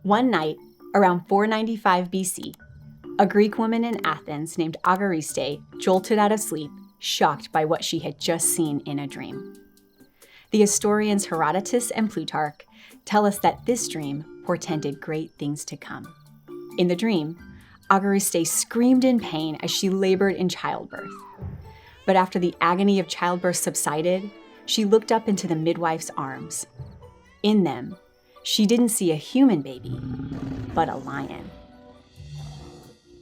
One night, around 495 BC, a Greek woman in Athens named Agariste jolted out of sleep, shocked by what she had just seen in a dream. The historians Herodotus and Plutarch tell us that this dream portended great things to come. In the dream, Agariste screamed in pain as she labored in childbirth. But after the agony of childbirth subsided, she looked up into the midwife's arms. In them, she didn't see a human baby, but a lion.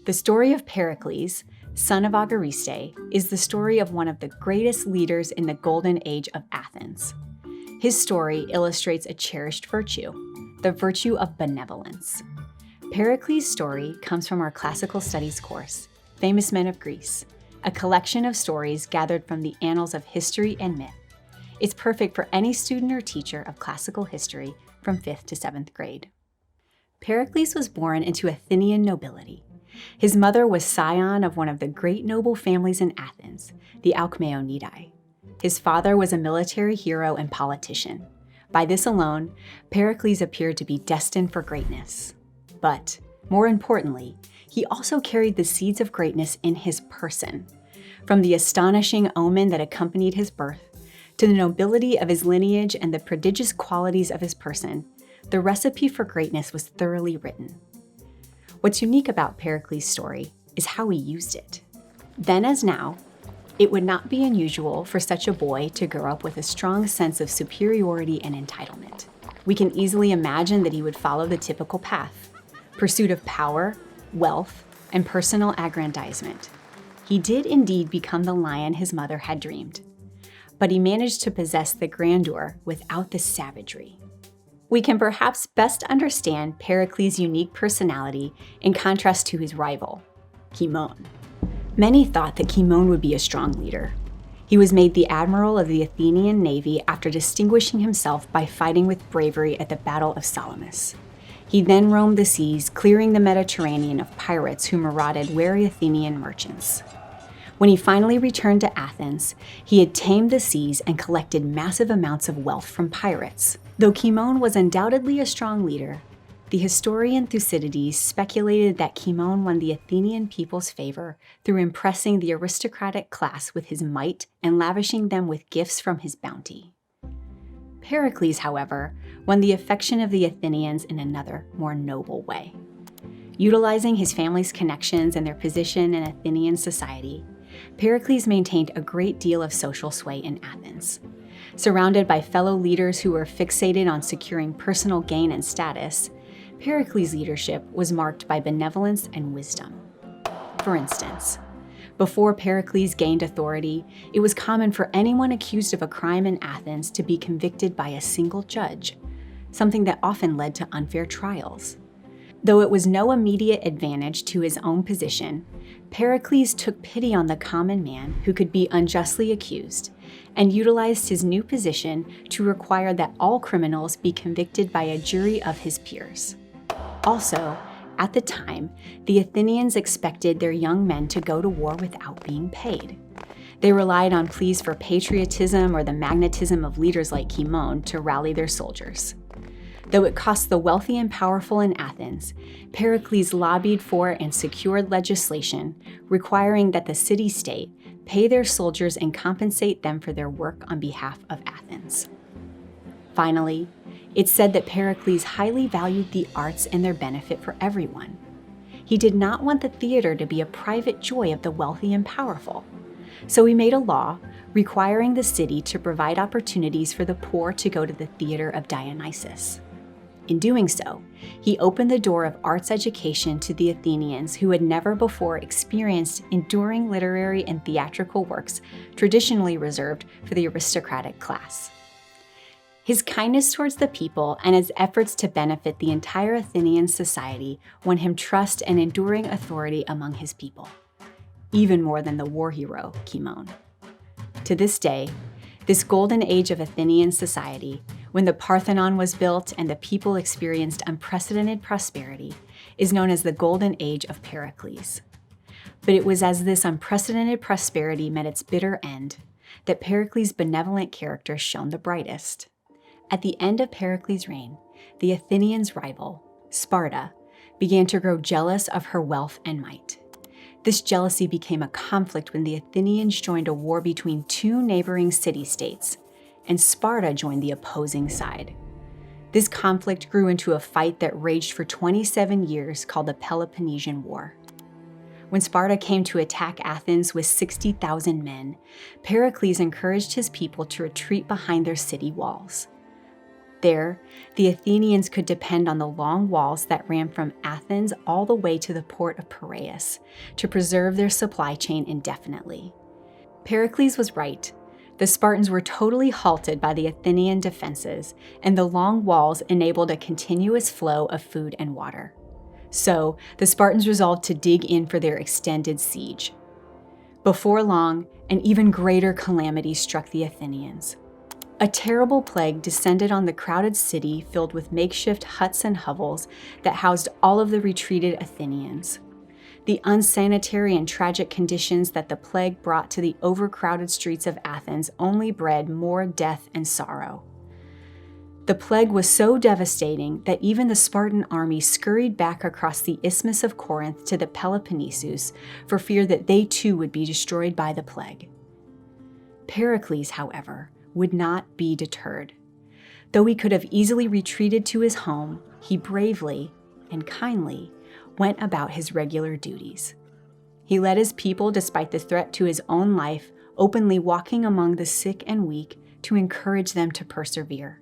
The story of Pericles, son of Agariste, is the story of one of the greatest leaders in the golden age of Athens. His story illustrates a cherished virtue, the virtue of benevolence. Pericles' story comes from our classical studies course, Famous Men of Greece, a collection of stories gathered from the annals of history and myth. It's perfect for any student or teacher of classical history from 5th to 7th grade. Pericles was born into Athenian nobility. His mother was scion of one of the great noble families in Athens, the Alcmaeonidae. His father was a military hero and politician. By this alone, Pericles appeared to be destined for greatness. But, more importantly, he also carried the seeds of greatness in his person. From the astonishing omen that accompanied his birth, to the nobility of his lineage and the prodigious qualities of his person, the recipe for greatness was thoroughly written. What's unique about Pericles' story is how he used it. Then as now, it would not be unusual for such a boy to grow up with a strong sense of superiority and entitlement. We can easily imagine that he would follow the typical path: pursuit of power, wealth, and personal aggrandizement. He did indeed become the lion his mother had dreamed, but he managed to possess the grandeur without the savagery. We can perhaps best understand Pericles' unique personality in contrast to his rival, Cimon. Many thought that Cimon would be a strong leader. He was made the admiral of the Athenian navy after distinguishing himself by fighting with bravery at the Battle of Salamis. He then roamed the seas, clearing the Mediterranean of pirates who marauded wary Athenian merchants. When he finally returned to Athens, he had tamed the seas and collected massive amounts of wealth from pirates. Though Cimon was undoubtedly a strong leader, the historian Thucydides speculated that Cimon won the Athenian people's favor through impressing the aristocratic class with his might and lavishing them with gifts from his bounty. Pericles, however, won the affection of the Athenians in another, more noble way. Utilizing his family's connections and their position in Athenian society, Pericles maintained a great deal of social sway in Athens. Surrounded by fellow leaders who were fixated on securing personal gain and status, Pericles' leadership was marked by benevolence and wisdom. For instance, before Pericles gained authority, it was common for anyone accused of a crime in Athens to be convicted by a single judge, something that often led to unfair trials. Though it was no immediate advantage to his own position, Pericles took pity on the common man who could be unjustly accused and utilized his new position to require that all criminals be convicted by a jury of his peers. Also, at the time, the Athenians expected their young men to go to war without being paid. They relied on pleas for patriotism or the magnetism of leaders like Cimon to rally their soldiers. Though it cost the wealthy and powerful in Athens, Pericles lobbied for and secured legislation requiring that the city-state pay their soldiers and compensate them for their work on behalf of Athens. Finally, it's said that Pericles highly valued the arts and their benefit for everyone. He did not want the theater to be a private joy of the wealthy and powerful. So he made a law requiring the city to provide opportunities for the poor to go to the theater of Dionysus. In doing so, he opened the door of arts education to the Athenians who had never before experienced enduring literary and theatrical works traditionally reserved for the aristocratic class. His kindness towards the people and his efforts to benefit the entire Athenian society won him trust and enduring authority among his people, even more than the war hero, Cimon. To this day, this golden age of Athenian society, when the Parthenon was built and the people experienced unprecedented prosperity, is known as the Golden Age of Pericles. But it was as this unprecedented prosperity met its bitter end that Pericles' benevolent character shone the brightest. At the end of Pericles' reign, the Athenians' rival, Sparta, began to grow jealous of her wealth and might. This jealousy became a conflict when the Athenians joined a war between two neighboring city-states, and Sparta joined the opposing side. This conflict grew into a fight that raged for 27 years called the Peloponnesian War. When Sparta came to attack Athens with 60,000 men, Pericles encouraged his people to retreat behind their city walls. There, the Athenians could depend on the long walls that ran from Athens all the way to the port of Piraeus to preserve their supply chain indefinitely. Pericles was right. The Spartans were totally halted by the Athenian defenses, and the long walls enabled a continuous flow of food and water. So, the Spartans resolved to dig in for their extended siege. Before long, an even greater calamity struck the Athenians. A terrible plague descended on the crowded city filled with makeshift huts and hovels that housed all of the retreated Athenians. The unsanitary and tragic conditions that the plague brought to the overcrowded streets of Athens only bred more death and sorrow. The plague was so devastating that even the Spartan army scurried back across the Isthmus of Corinth to the Peloponnesus for fear that they too would be destroyed by the plague. Pericles, however, would not be deterred. Though he could have easily retreated to his home, he bravely and kindly went about his regular duties. He led his people despite the threat to his own life, openly walking among the sick and weak to encourage them to persevere.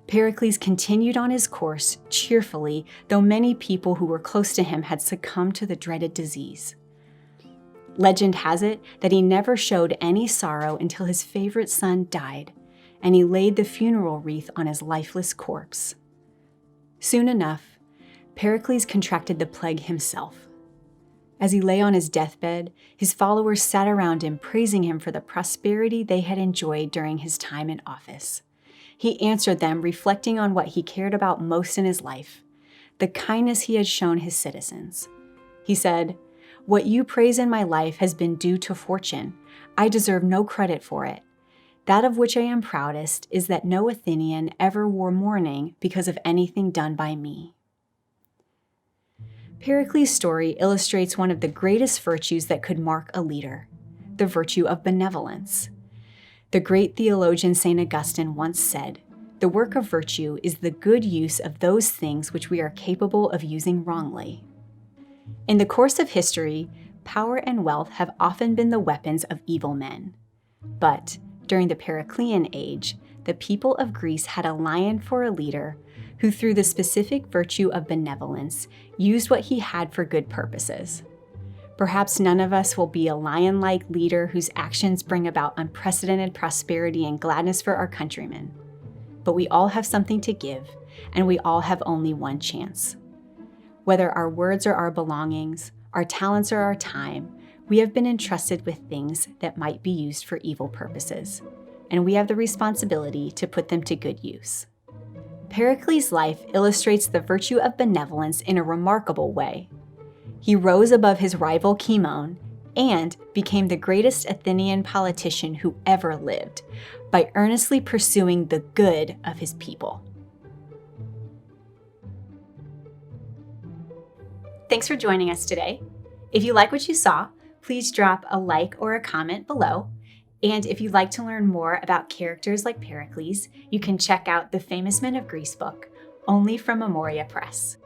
Pericles continued on his course cheerfully, though many people who were close to him had succumbed to the dreaded disease. Legend has it that he never showed any sorrow until his favorite son died, and he laid the funeral wreath on his lifeless corpse. Soon enough, Pericles contracted the plague himself. As he lay on his deathbed, his followers sat around him praising him for the prosperity they had enjoyed during his time in office. He answered them, reflecting on what he cared about most in his life, the kindness he had shown his citizens. He said, "What you praise in my life has been due to fortune. I deserve no credit for it. That of which I am proudest is that no Athenian ever wore mourning because of anything done by me." Pericles' story illustrates one of the greatest virtues that could mark a leader, the virtue of benevolence. The great theologian St. Augustine once said, "The work of virtue is the good use of those things which we are capable of using wrongly." In the course of history, power and wealth have often been the weapons of evil men. But during the Periclean age, the people of Greece had a lion for a leader who, through the specific virtue of benevolence, used what he had for good purposes. Perhaps none of us will be a lion-like leader whose actions bring about unprecedented prosperity and gladness for our countrymen. But we all have something to give, and we all have only one chance. Whether our words or our belongings, our talents or our time, we have been entrusted with things that might be used for evil purposes, and we have the responsibility to put them to good use. Pericles' life illustrates the virtue of benevolence in a remarkable way. He rose above his rival Cimon and became the greatest Athenian politician who ever lived by earnestly pursuing the good of his people. Thanks for joining us today. If you like what you saw, please drop a like or a comment below. And if you'd like to learn more about characters like Pericles, you can check out the Famous Men of Greece book, only from Memoria Press.